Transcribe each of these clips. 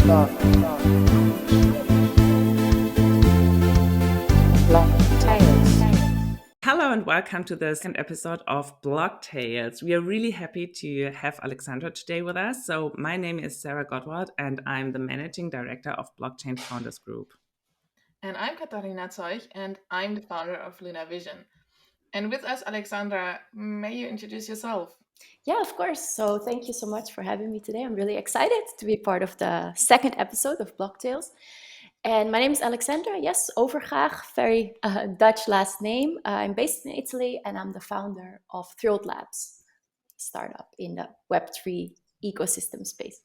Hello and welcome to the second episode of BLOCKTALES. We are really happy to have Alexandra today with us. So my name is Sarah Gottwald and I'm the Managing Director of Blockchain Founders Group. And I'm Katharina and I'm the founder of Luna Vision. And with us, Alexandra, may you introduce yourself? Yeah, of course. So thank you so much for having me today. I'm really excited to be part of the second episode of BLOCKTALES. And my name is Alexandra, yes, Overgaag, very Dutch last name. I'm based in Italy and I'm the founder of Thrilled Labs, startup in the Web3 ecosystem space.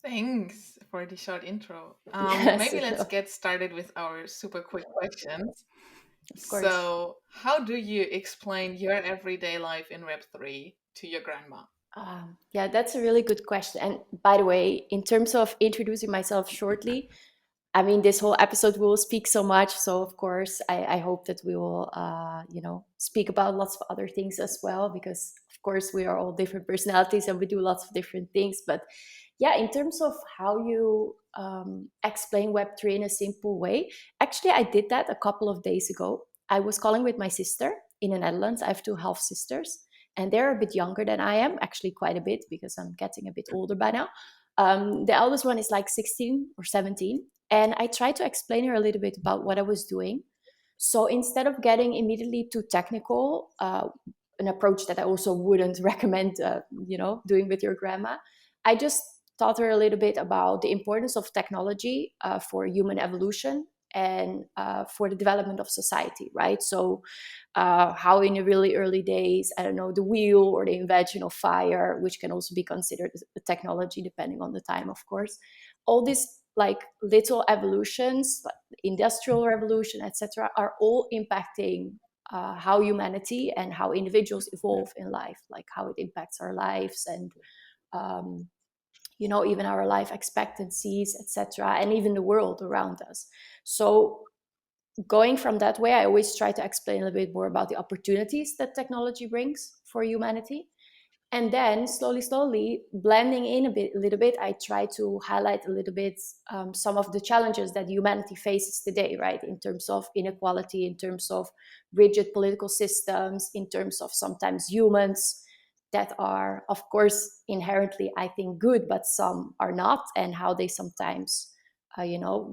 Thanks for the short intro. Yes, maybe let's get started with our super quick questions. Of course. So, how do you explain your everyday life in Web3 to your grandma? Yeah, that's a really good question. And by the way, in terms of introducing myself shortly, I mean, this whole episode will speak so much. So, of course, I hope that we will, speak about lots of other things as well, because, of course, we are all different personalities and we do lots of different things. But yeah, in terms of how you explain Web3 in a simple way, actually, I did that a couple of days ago. I was calling with my sister in the Netherlands. I have two half sisters, and they're a bit younger than I am, actually, quite a bit, because I'm getting a bit older by now. The eldest one is like 16 or 17. And I tried to explain her a little bit about what I was doing. So instead of getting immediately too technical, an approach that I also wouldn't recommend, doing with your grandma, I just taught her a little bit about the importance of technology for human evolution and for the development of society, right? So how in the really early days, I don't know, the wheel or the invention of fire, which can also be considered a technology depending on the time, of course, all these like little evolutions, like the industrial revolution, etc., are all impacting how humanity and how individuals evolve in life, like how it impacts our lives and even our life expectancies, etc., and even the world around us. So going from that way, I always try to explain a little bit more about the opportunities that technology brings for humanity. And then slowly blending in a little bit, I try to highlight a little bit some of the challenges that humanity faces today, right? In terms of inequality, in terms of rigid political systems, in terms of sometimes humans that are, of course, inherently, I think, good, but some are not, and how they sometimes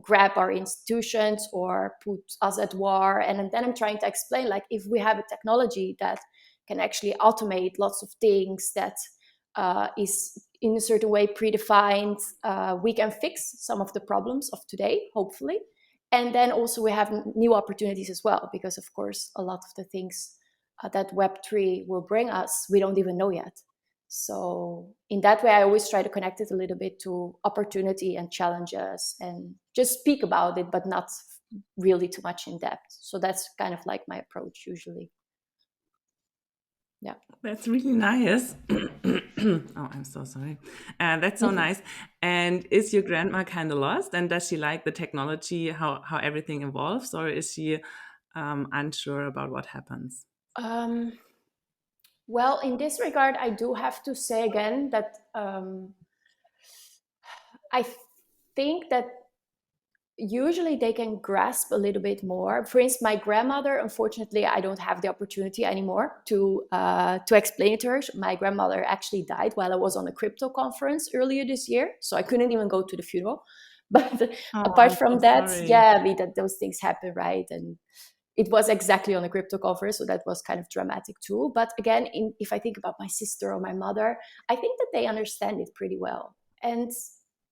grab our institutions or put us at war. And then I'm trying to explain, like, if we have a technology that can actually automate lots of things that is in a certain way predefined, we can fix some of the problems of today, hopefully. And then also we have new opportunities as well, because of course, a lot of the things that Web3 will bring us, we don't even know yet. So in that way, I always try to connect it a little bit to opportunity and challenges and just speak about it, but not really too much in depth. So that's kind of like my approach usually. Yeah. That's really nice. Oh, I'm so sorry. That's so nice. And is your grandma kind of lost? And does she like the technology, how everything evolves? Or is she unsure about what happens? Well, in this regard, I do have to say again that I think that usually they can grasp a little bit more. For instance, my grandmother, unfortunately, I don't have the opportunity anymore to explain it to her. My grandmother actually died while I was on a crypto conference earlier this year, so I couldn't even go to the funeral. But apart from that, yeah, that those things happen, right? And it was exactly on a crypto conference, so that was kind of dramatic too. But again, if I think about my sister or my mother, I think that they understand it pretty well. And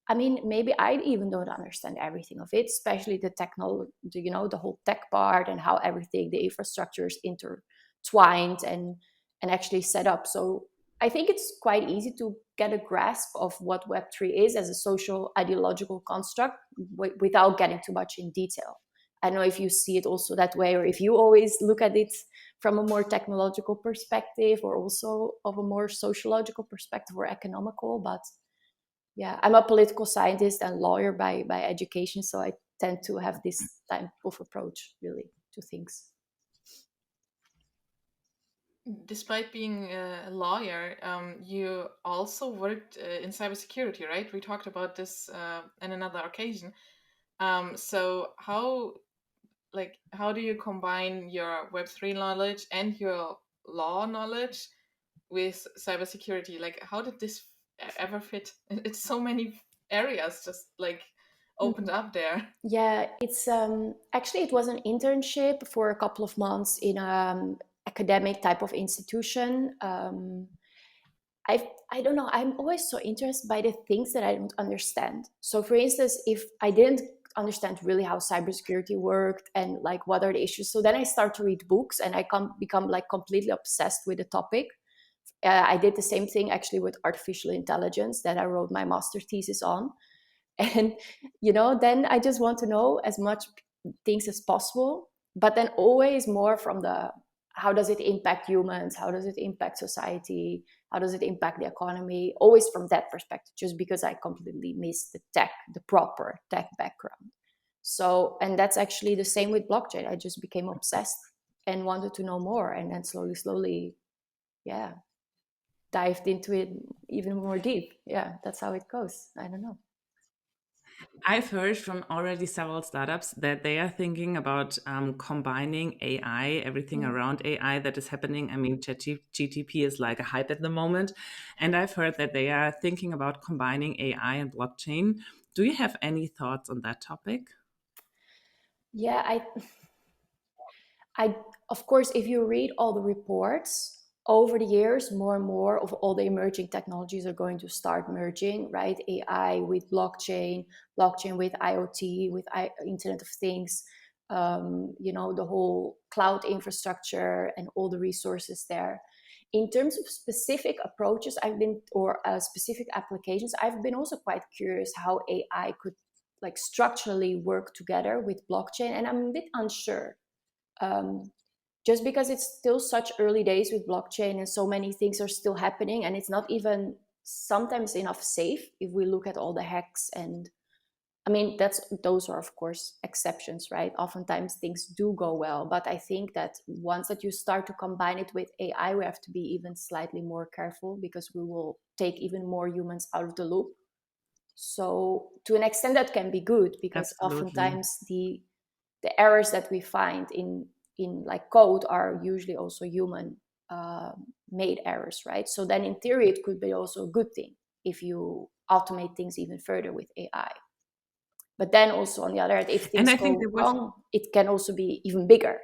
I mean, maybe I even don't understand everything of it, especially the technology, the whole tech part and how everything, the infrastructure is intertwined and actually set up. So I think it's quite easy to get a grasp of what Web3 is as a social ideological construct without getting too much in detail. I don't know if you see it also that way, or if you always look at it from a more technological perspective or also of a more sociological perspective or economical, but yeah, I'm a political scientist and lawyer by education, so I tend to have this type of approach really to things. Despite being a lawyer, you also worked in cybersecurity, right? We talked about this in another occasion. So how do you combine your Web3 knowledge and your law knowledge with cybersecurity? Like, how did this ever fit? It's so many areas just like opened up there. Yeah, it's actually it was an internship for a couple of months in academic type of institution. I don't know. I'm always so interested by the things that I don't understand. So, for instance, if I didn't understand really how cybersecurity worked and like what are the issues, so then I start to read books and I become like completely obsessed with the topic. I did the same thing actually with artificial intelligence that I wrote my master thesis on. And then I just want to know as much things as possible, but then always more from the how does it impact humans, how does it impact society, how does it impact the economy, always from that perspective, just because I completely miss the proper tech background. So, and that's actually the same with blockchain. I just became obsessed and wanted to know more, and then slowly, yeah, dived into it even more deep. Yeah, that's how it goes. I don't know. I've heard from already several startups that they are thinking about combining AI, everything Mm. around AI that is happening. I mean, ChatGPT is like a hype at the moment. And I've heard that they are thinking about combining AI and blockchain. Do you have any thoughts on that topic? Yeah, I, of course, if you read all the reports over the years, more and more of all the emerging technologies are going to start merging, right? AI with blockchain, blockchain with IoT, with Internet of Things, the whole cloud infrastructure and all the resources there. In terms of specific approaches, or specific applications, I've been also quite curious how AI could like structurally work together with blockchain, and I'm a bit unsure um, just because it's still such early days with blockchain and so many things are still happening and it's not even sometimes enough safe if we look at all the hacks. And I mean those are of course exceptions, right? Oftentimes things do go well, but I think that once that you start to combine it with AI, we have to be even slightly more careful because we will take even more humans out of the loop. So to an extent that can be good because Absolutely. oftentimes the errors that we find in like code are usually also human uh, made errors, right? So then in theory it could be also a good thing if you automate things even further with AI. But then also on the other hand, if And things I think go there was wrong, it can also be even bigger.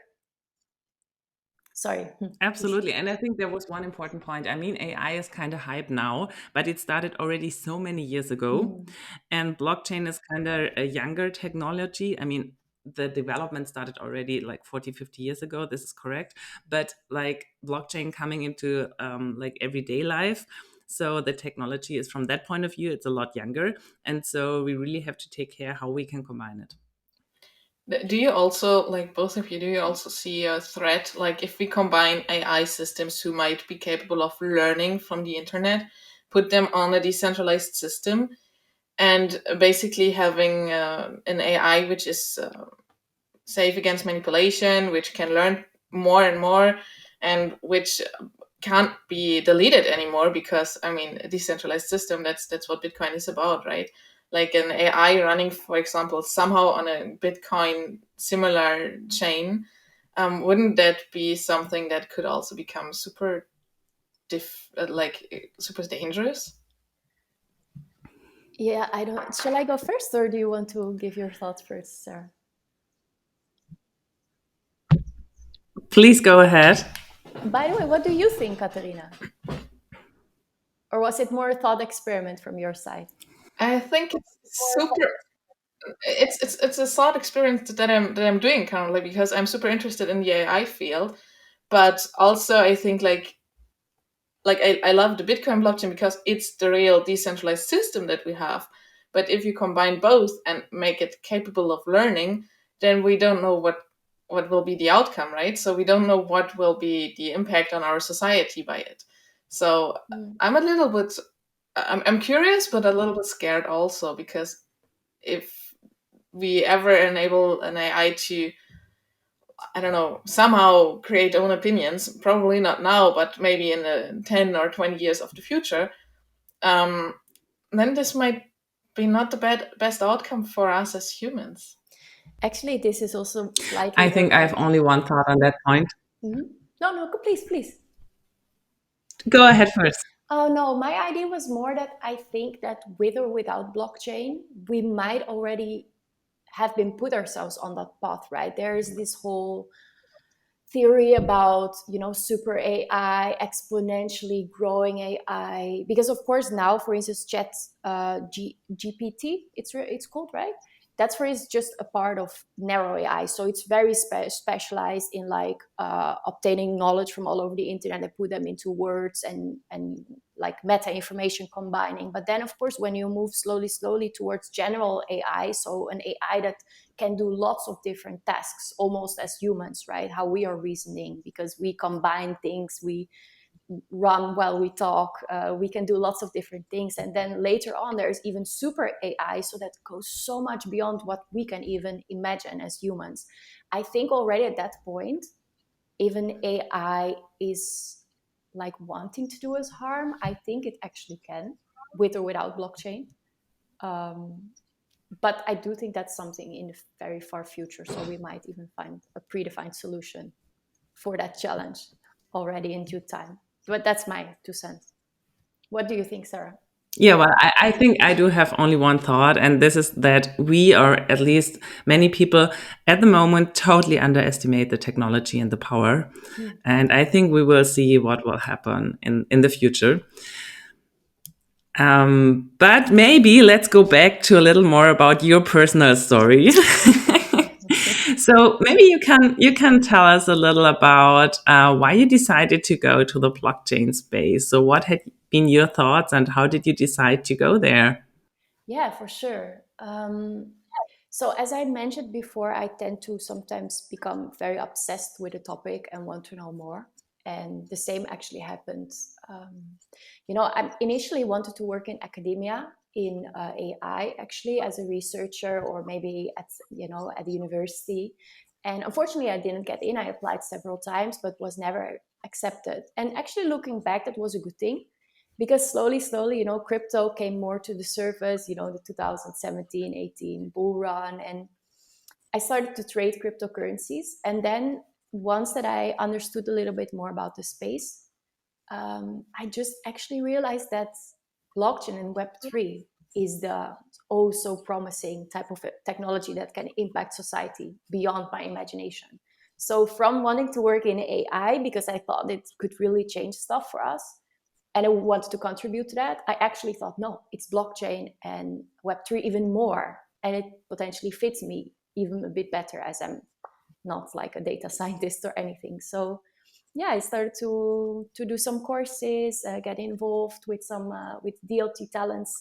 Sorry. Please. absolutely. And I think there was one important point. I mean, AI is kind of hype now, but it started already so many years ago. Mm. And blockchain is kind of a younger technology. I mean, the development started already like 40, 50 years ago. This is correct. But like blockchain coming into like everyday life. So the technology is from that point of view, it's a lot younger. And so we really have to take care how we can combine it. Do you also, like both of you, do you also see a threat, like if we combine AI systems who might be capable of learning from the internet, put them on a decentralized system, and basically having an AI which is safe against manipulation, which can learn more and more, and which can't be deleted anymore because I mean a decentralized system, that's what Bitcoin is about, right? Like an AI running, for example, somehow on a Bitcoin similar chain, wouldn't that be something that could also become super dangerous? Yeah, I don't. Shall I go first, or do you want to give your thoughts first, Sarah? Please go ahead. By the way, what do you think, Katarina? Or was it more a thought experiment from your side? I think it's super. It's a thought experience that I'm doing currently because I'm super interested in the AI field, but also I think I love the Bitcoin blockchain because it's the real decentralized system that we have. But if you combine both and make it capable of learning, then we don't know what will be the outcome, right? So we don't know what will be the impact on our society by it. So Mm. I'm a little bit I'm curious, but a little bit scared also because if we ever enable an AI to I don't know, somehow create own opinions, probably not now, but maybe in the 10 or 20 years of the future, then this might be not the best outcome for us as humans. Actually, this is also slightly I her think I have point. only one thought on that point. No, no, please, please. Go ahead first. Oh no, my idea was more that I think that with or without blockchain, we might already have been put ourselves on that path, right? There is this whole theory about, super AI, exponentially growing AI, because of course now, for instance, chat GPT, it's called, right? That's where it's just a part of narrow AI, so it's very specialized in like obtaining knowledge from all over the internet and put them into words and like meta information combining. But then of course when you move slowly towards general AI, so an AI that can do lots of different tasks almost as humans, right? How we are reasoning, because we combine things, we run while we talk, we can do lots of different things. And then later on there's even super AI, so that goes so much beyond what we can even imagine as humans. I think already at that point, even AI is like wanting to do us harm. I think it actually can, with or without blockchain. But I do think that's something in the very far future. So we might even find a predefined solution for that challenge already in due time. But that's my 2 cents. What do you think, Sarah? Yeah, well, I think I do have only one thought, and this is that we, or at least many people at the moment, totally underestimate the technology and the power. And I think we will see what will happen in the future. But maybe let's go back to a little more about your personal story. So maybe you can tell us a little about why you decided to go to the blockchain space. So what had been your thoughts, and how did you decide to go there? Yeah, for sure. So as I mentioned before, I tend to sometimes become very obsessed with a topic and want to know more. And the same actually happened. I initially wanted to work in academia in AI, actually as a researcher, or maybe at the university. And unfortunately, I didn't get in. I applied several times, but was never accepted. And actually, looking back, that was a good thing, because slowly, crypto came more to the surface, the 2017-18 bull run. And I started to trade cryptocurrencies. And then once that I understood a little bit more about the space, I just actually realized that blockchain and Web3 is the oh so promising type of technology that can impact society beyond my imagination. So from wanting to work in AI because I thought it could really change stuff for us, and I wanted to contribute to that, I actually thought, no, it's blockchain and Web3 even more. And it potentially fits me even a bit better, as I'm not like a data scientist or anything. So yeah, I started to do some courses, get involved with some with DLT Talents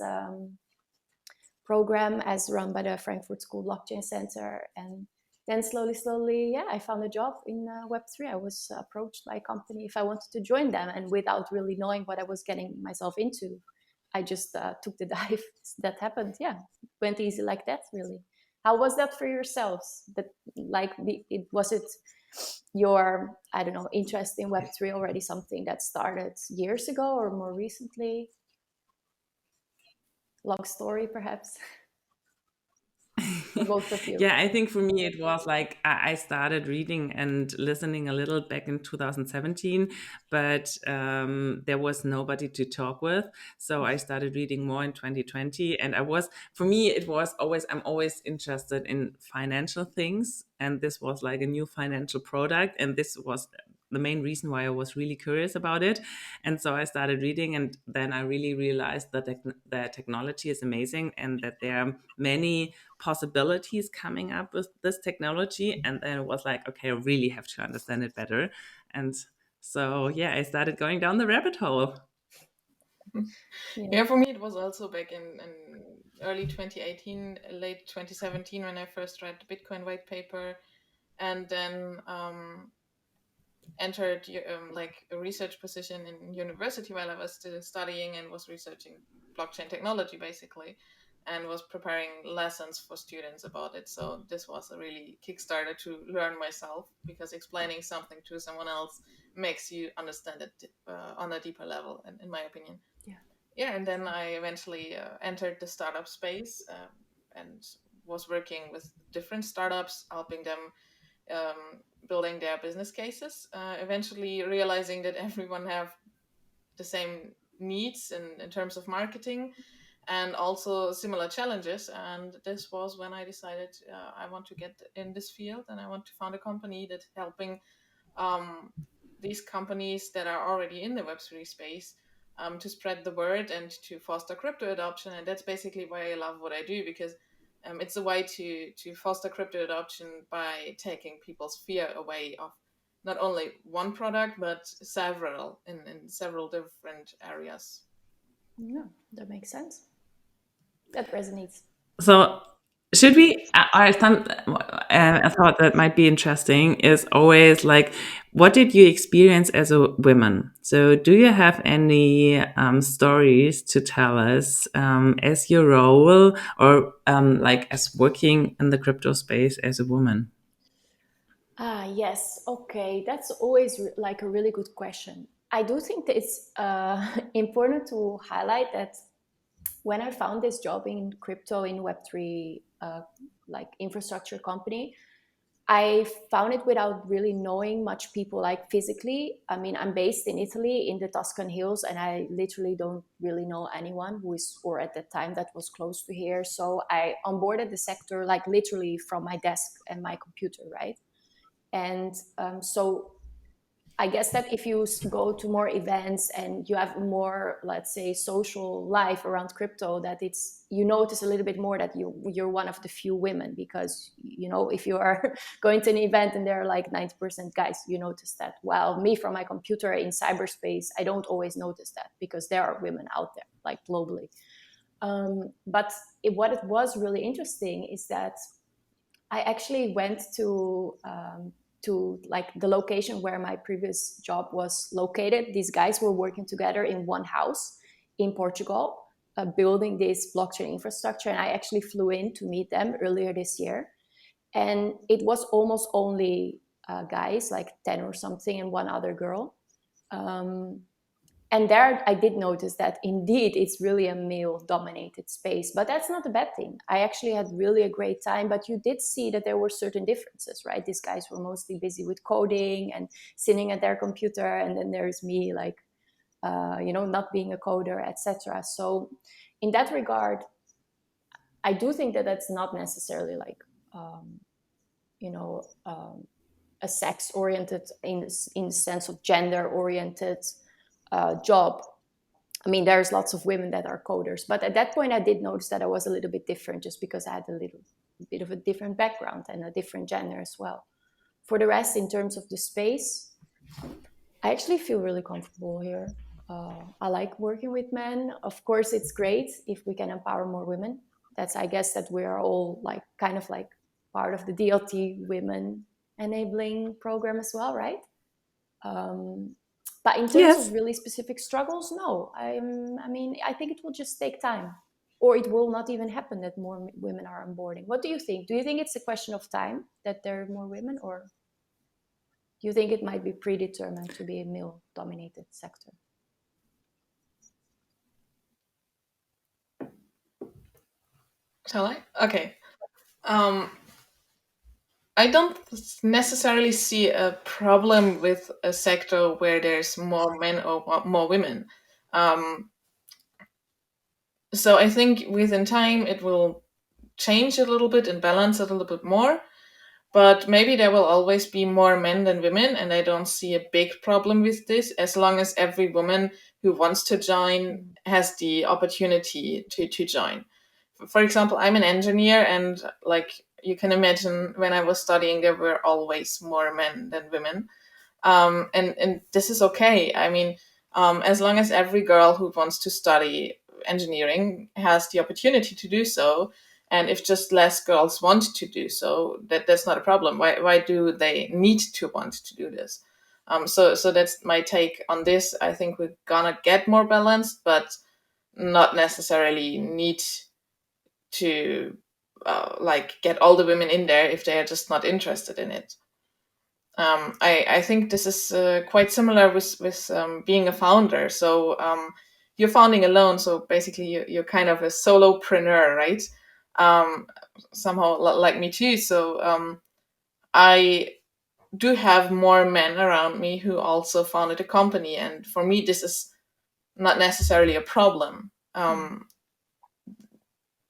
program as run by the Frankfurt School Blockchain Center. And then slowly, yeah, I found a job in Web3. I was approached by a company if I wanted to join them, and without really knowing what I was getting myself into, I just took the dive. That happened. Yeah, went easy like that, really. How was that for yourselves? That like was it your, I don't know, interest in Web3 already something that started years ago or more recently? Long story, perhaps, for both of you. Yeah, I think for me it was like I started reading and listening a little back in 2017, but there was nobody to talk with. So I started reading more in 2020. And for me, it was always, I'm always interested in financial things. And this was like a new financial product. And this was the main reason why I was really curious about it. And so I started reading, and then I really realized that the technology is amazing, and that there are many possibilities coming up with this technology. And then it was like, okay, I really have to understand it better. And so, yeah, I started going down the rabbit hole. Yeah, for me, it was also back in early 2018, late 2017, when I first read the Bitcoin white paper, and then entered like a research position in university while I was still studying and was researching blockchain technology, basically. and was preparing lessons for students about it. So this was a really Kickstarter to learn myself, because explaining something to someone else makes you understand it on a deeper level, in my opinion. Yeah. Yeah, and then I eventually entered the startup space, and was working with different startups, helping them building their business cases. Eventually realizing that everyone have the same needs in terms of marketing, and also similar challenges. And this was when I decided I want to get in this field, and I want to found a company that helping um, these companies that are already in the Web3 space to spread the word and to foster crypto adoption. And that's basically why I love what I do, because it's a way to foster crypto adoption by taking people's fear away of not only one product, but several in several different areas. Yeah, that makes sense. That resonates. So should we? I thought that might be interesting. Is always like, what did you experience as a woman? So, do you have any stories to tell us as your role, or like as working in the crypto space as a woman? Ah, yes. Okay, that's always like a really good question. I do think that it's important to highlight that when I found this job in crypto in Web3, like infrastructure company, I found it without really knowing much people like physically. I mean, I'm based in Italy in the Tuscan hills, and I literally don't really know anyone who is, or at that time that was close to here. So I onboarded the sector like literally from my desk and my computer, right? And so I guess that if you go to more events and you have more, let's say, social life around crypto, that it's, you notice a little bit more that you're one of the few women, because if you are going to an event and there are like 90% guys, you notice that. Well, me from my computer in cyberspace, I don't always notice that, because there are women out there like globally. But what it was really interesting is that I actually went to like the location where my previous job was located. These guys were working together in one house in Portugal, building this blockchain infrastructure. And I actually flew in to meet them earlier this year. And it was almost only guys, like 10 or something, and one other girl. Um, and there I did notice that indeed it's really a male dominated space, but that's not a bad thing. I actually had really a great time, but you did see that there were certain differences, right? These guys were mostly busy with coding and sitting at their computer, and then there's me like not being a coder, etc. So in that regard, I do think that that's not necessarily like um, you know um, a sex oriented in the sense of gender oriented job. I mean, there's lots of women that are coders, but at that point, I did notice that I was a little bit different, just because I had a little bit of a different background and a different gender as well. For the rest, in terms of the space, I actually feel really comfortable here. I like working with men. Of course, it's great if we can empower more women. That's, I guess, that we are all like kind of like part of the DLT women enabling program as well, right? Um, but in terms Yes. of really specific struggles, no. I mean, I think it will just take time, or it will not even happen that more women are onboarding. What do you think? Do you think it's a question of time that there are more women, or do you think it might be predetermined to be a male-dominated sector? Shall I? Okay. Um, I don't necessarily see a problem with a sector where there's more men or more women. Um, so I think within time it will change a little bit and balance a little bit more. But maybe there will always be more men than women, and I don't see a big problem with this, as long as every woman who wants to join has the opportunity to join. For example, I'm an engineer, and like you can imagine, when I was studying, there were always more men than women. And this is okay. I mean, as long as every girl who wants to study engineering has the opportunity to do so, and if just less girls want to do so, that's not a problem. Why do they need to want to do this? So that's my take on this. I think we're gonna get more balanced, but not necessarily need to like get all the women in there if they are just not interested in it. I think this is quite similar with being a founder. So you're founding alone, so basically you're kind of a solopreneur, right? Somehow like me too. So I do have more men around me who also founded a company, and for me this is not necessarily a problem.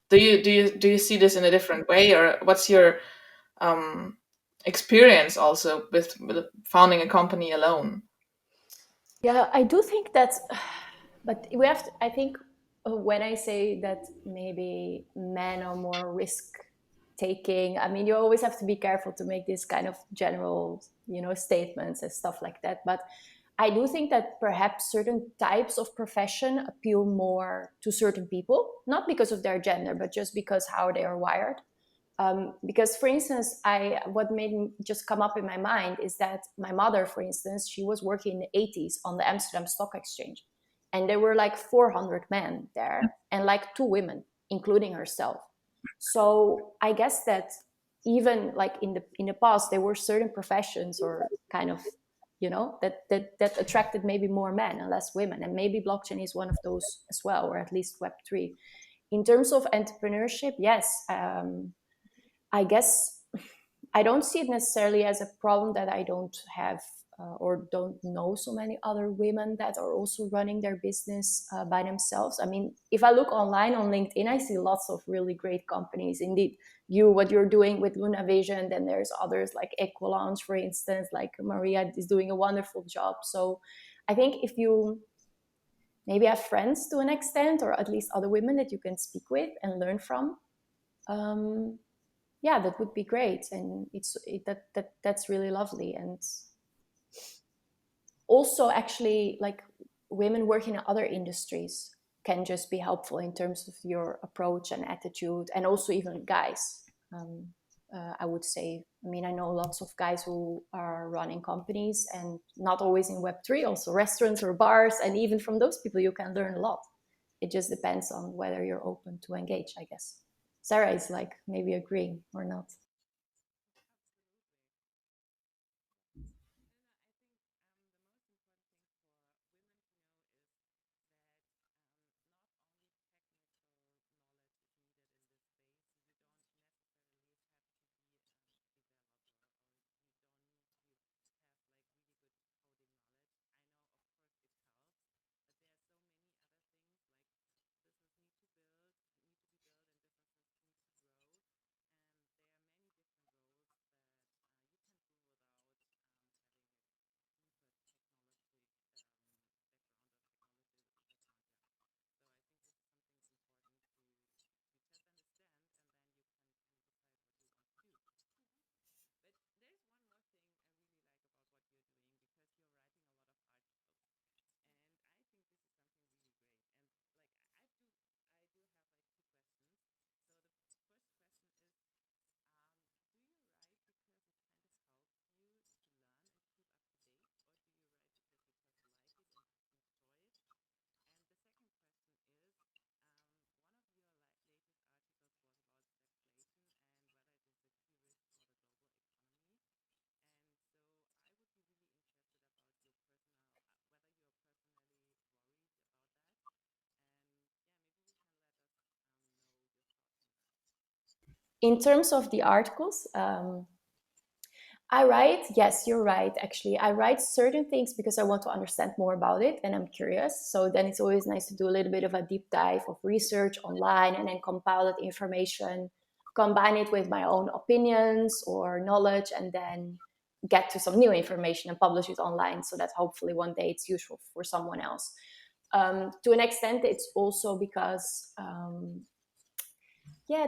Do you see this in a different way, or what's your experience also with founding a company alone? Yeah, I do think that's, but we have to, I think when I say that maybe men are more risk taking, I mean, you always have to be careful to make this kind of general, statements and stuff like that. But I do think that perhaps certain types of profession appeal more to certain people, not because of their gender, but just because how they are wired. Because, for instance, what made me just come up in my mind is that my mother, for instance, she was working in the 80s on the Amsterdam Stock Exchange, and there were like 400 men there and like 2 women, including herself. So I guess that even like in the past, there were certain professions or kind of that attracted maybe more men and less women, and maybe blockchain is one of those as well, or at least Web3. In terms of entrepreneurship, yes. I guess I don't see it necessarily as a problem that I don't have or don't know so many other women that are also running their business by themselves. I mean, if I look online on LinkedIn, I see lots of really great companies. Indeed, what you're doing with Luna Vision, then there's others like Equalaunch, for instance, like Maria is doing a wonderful job. So I think if you maybe have friends to an extent, or at least other women that you can speak with and learn from, yeah, that would be great, and that's really lovely. And also, actually, like women working in other industries can just be helpful in terms of your approach and attitude, and also even guys. I would say, I mean, I know lots of guys who are running companies, and not always in Web3, also restaurants or bars, and even from those people you can learn a lot. It just depends on whether you're open to engage, I guess. Sarah is like maybe agreeing or not. In terms of the articles, I write, yes, you're right, actually. I write certain things because I want to understand more about it and I'm curious. So then it's always nice to do a little bit of a deep dive of research online and then compile that information, combine it with my own opinions or knowledge, and then get to some new information and publish it online so that hopefully one day it's useful for someone else. To an extent, it's also because, yeah,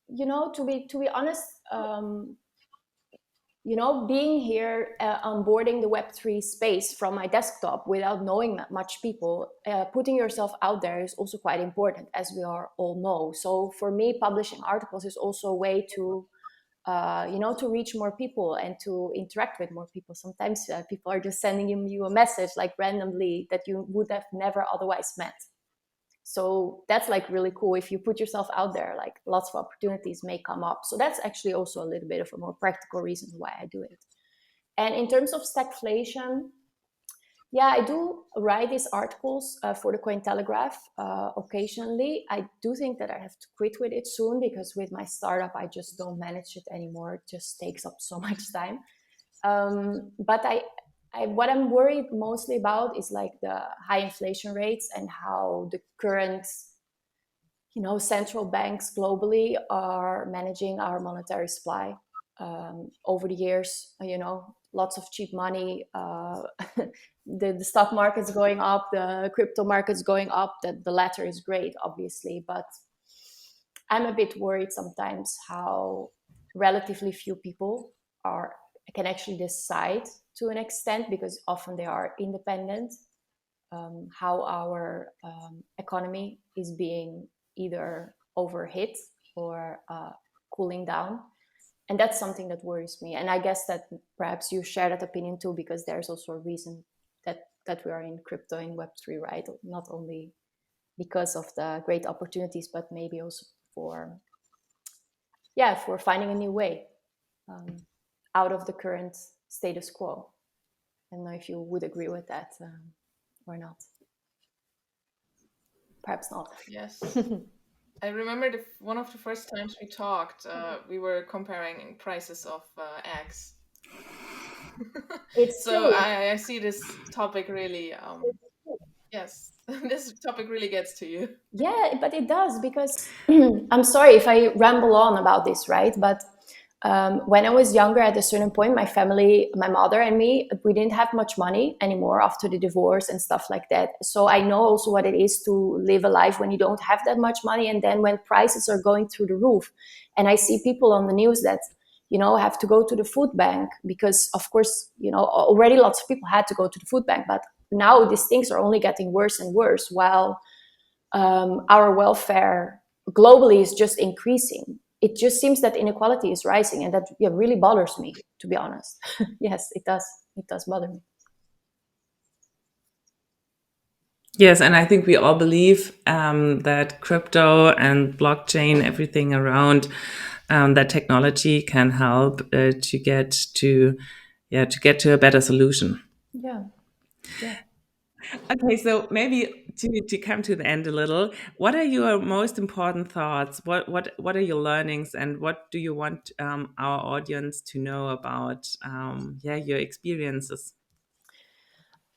to be honest, being here, onboarding the Web3 space from my desktop without knowing much people, putting yourself out there is also quite important, as we all know. So for me, publishing articles is also a way to reach more people and to interact with more people. Sometimes people are just sending you a message like randomly that you would have never otherwise met. So that's like really cool. If you put yourself out there, like lots of opportunities may come up. So that's actually also a little bit of a more practical reason why I do it. And in terms of stagflation, yeah, I do write these articles for the Cointelegraph occasionally. I do think that I have to quit with it soon, because with my startup, I just don't manage it anymore. It just takes up so much time. But what I'm worried mostly about is like the high inflation rates and how the current, central banks globally are managing our monetary supply. Over the years, lots of cheap money. The stock market's going up, the crypto market's going up. That the latter is great, obviously, but I'm a bit worried sometimes how relatively few people can actually decide to an extent, because often they are independent. How our economy is being either overhit or cooling down. And that's something that worries me. And I guess that perhaps you share that opinion too, because there's also a reason that we are in crypto, in Web3, right? Not only because of the great opportunities, but maybe also for finding a new way out of the current status quo. I don't know if you would agree with that or not. Perhaps not. Yes. I remember one of the first times we talked, we were comparing prices of eggs. It's So true. I see this topic really, yes, this topic really gets to you. Yeah, but it does, because I'm sorry if I ramble on about this, right? But when I was younger, at a certain point, my family, my mother and me, we didn't have much money anymore after the divorce and stuff like that. So I know also what it is to live a life when you don't have that much money, and then when prices are going through the roof. And I see people on the news that, have to go to the food bank because, of course, already lots of people had to go to the food bank, but now these things are only getting worse and worse, while our welfare globally is just increasing. It just seems that inequality is rising, and that really bothers me, to be honest. Yes, it does. It does bother me. Yes, and I think we all believe that crypto and blockchain, everything around that technology can help to get to a better solution. Yeah. Okay, so maybe to come to the end a little, what are your most important thoughts? What are your learnings, and what do you want our audience to know about your experiences?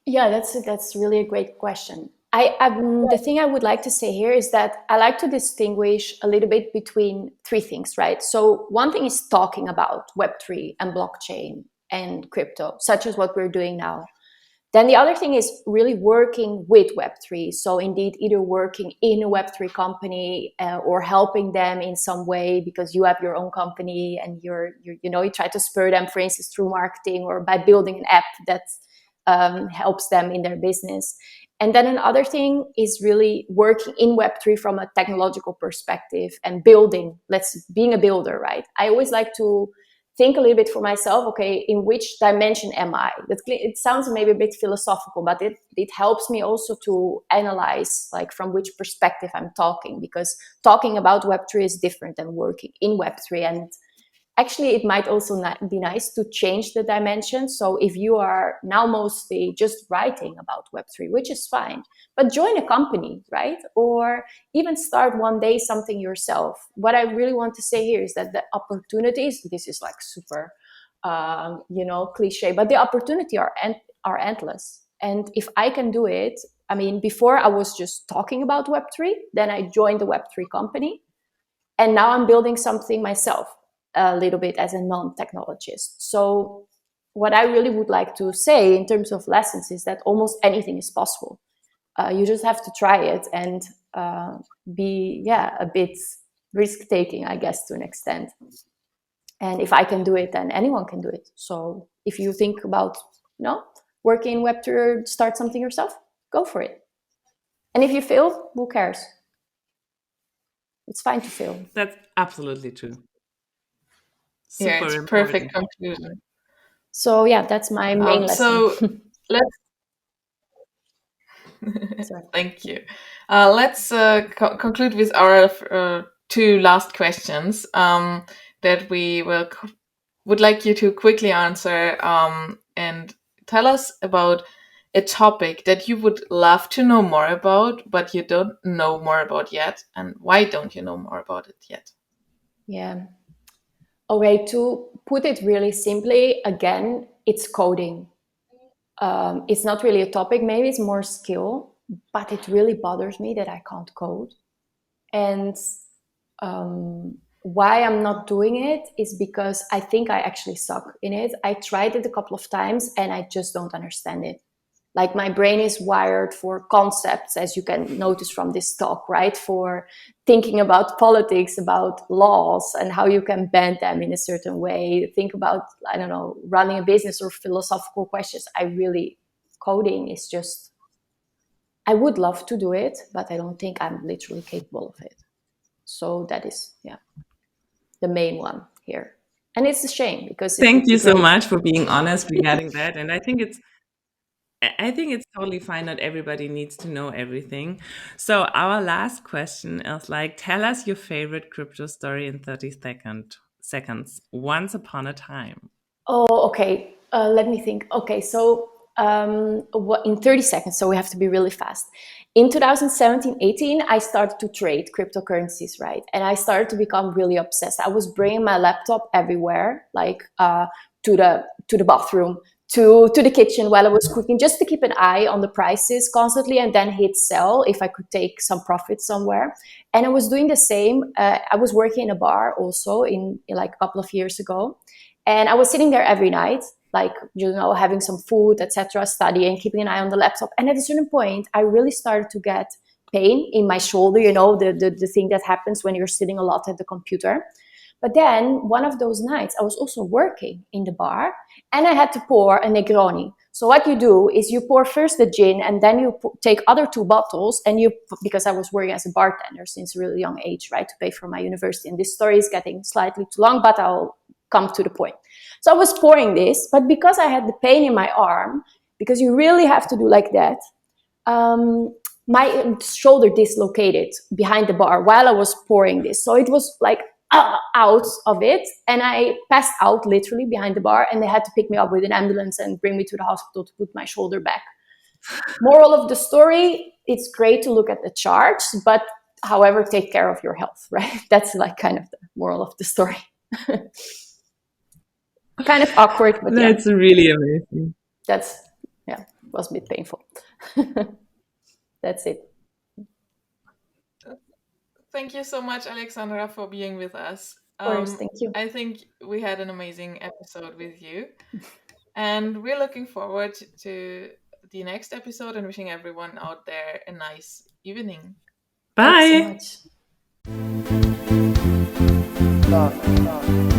Yeah, that's really a great question. The thing I would like to say here is that I like to distinguish a little bit between three things, right? So one thing is talking about Web3 and blockchain and crypto, such as what we're doing now. Then the other thing is really working with Web3. So indeed, either working in a Web3 company or helping them in some way because you have your own company and you try to spur them, for instance, through marketing or by building an app that helps them in their business. And then another thing is really working in Web3 from a technological perspective and being a builder, right? I always like to think a little bit for myself, okay, in which dimension am I? It sounds maybe a bit philosophical, but it helps me also to analyze like from which perspective I'm talking, because talking about Web3 is different than working in Web3. And actually, it might also be nice to change the dimension. So if you are now mostly just writing about Web3, which is fine, but join a company, right? Or even start one day something yourself. What I really want to say here is that the opportunities, this is like super, cliche, but the opportunity are endless. And if I can do it, I mean, before I was just talking about Web3, then I joined the Web3 company. And now I'm building something myself a little bit as a non-technologist. So what I really would like to say in terms of lessons is that almost anything is possible. You just have to try it and be a bit risk-taking, I guess, to an extent. And if I can do it, then anyone can do it. So if you think about working in Web3 or start something yourself, go for it. And if you fail, who cares? It's fine to fail. That's absolutely true. Yeah, it's Super perfect important. conclusion. So yeah, that's my main lesson. So let's Sorry. Thank you. Let's conclude with our two last questions that we would like you to quickly answer and tell us about a topic that you would love to know more about, but you don't know more about yet. And why don't you know more about it yet? Yeah. Okay, to put it really simply, again, it's coding. It's not really a topic, maybe it's more skill, but it really bothers me that I can't code. And why I'm not doing it is because I think I actually suck in it. I tried it a couple of times and I just don't understand it. Like my brain is wired for concepts, as you can notice from this talk, right? For thinking about politics, about laws, and how you can bend them in a certain way. Think about, I don't know, running a business or philosophical questions. Coding is just, I would love to do it, but I don't think I'm literally capable of it. So that is, the main one here. And it's a shame because it would Thank be you so great. much for being honest regarding that. And I think it's totally fine. Not everybody needs to know everything. So our last question is like, tell us your favorite crypto story in 30 seconds. Once upon a time. Oh, okay. Let me think. Okay, so in 30 seconds, so we have to be really fast. In 2017-18, I started to trade cryptocurrencies, right? And I started to become really obsessed. I was bringing my laptop everywhere, like to the bathroom, to the kitchen while I was cooking, just to keep an eye on the prices constantly, and then hit sell if I could take some profit somewhere. And I was doing the same. I was working in a bar also in like a couple of years ago. And I was sitting there every night, like, having some food, etc., studying, keeping an eye on the laptop. And at a certain point, I really started to get pain in my shoulder, the thing that happens when you're sitting a lot at the computer. But then one of those nights, I was also working in the bar and I had to pour a Negroni. So what you do is you pour first the gin and then you take other two bottles and because I was working as a bartender since a really young age, right, to pay for my university. And this story is getting slightly too long, but I'll come to the point. So I was pouring this, but because I had the pain in my arm, because you really have to do like that, my shoulder dislocated behind the bar while I was pouring this. So it was like out of it, and I passed out literally behind the bar, and they had to pick me up with an ambulance and bring me to the hospital to put my shoulder back. Moral of the story, it's great to look at the charts, but however, take care of your health, right? That's like kind of the moral of the story. Kind of awkward, but That's really amazing. was a bit painful. That's it. Thank you so much, Alexandra, for being with us. Of course, thank you. I think we had an amazing episode with you. And we're looking forward to the next episode and wishing everyone out there a nice evening. Bye. Thanks so much.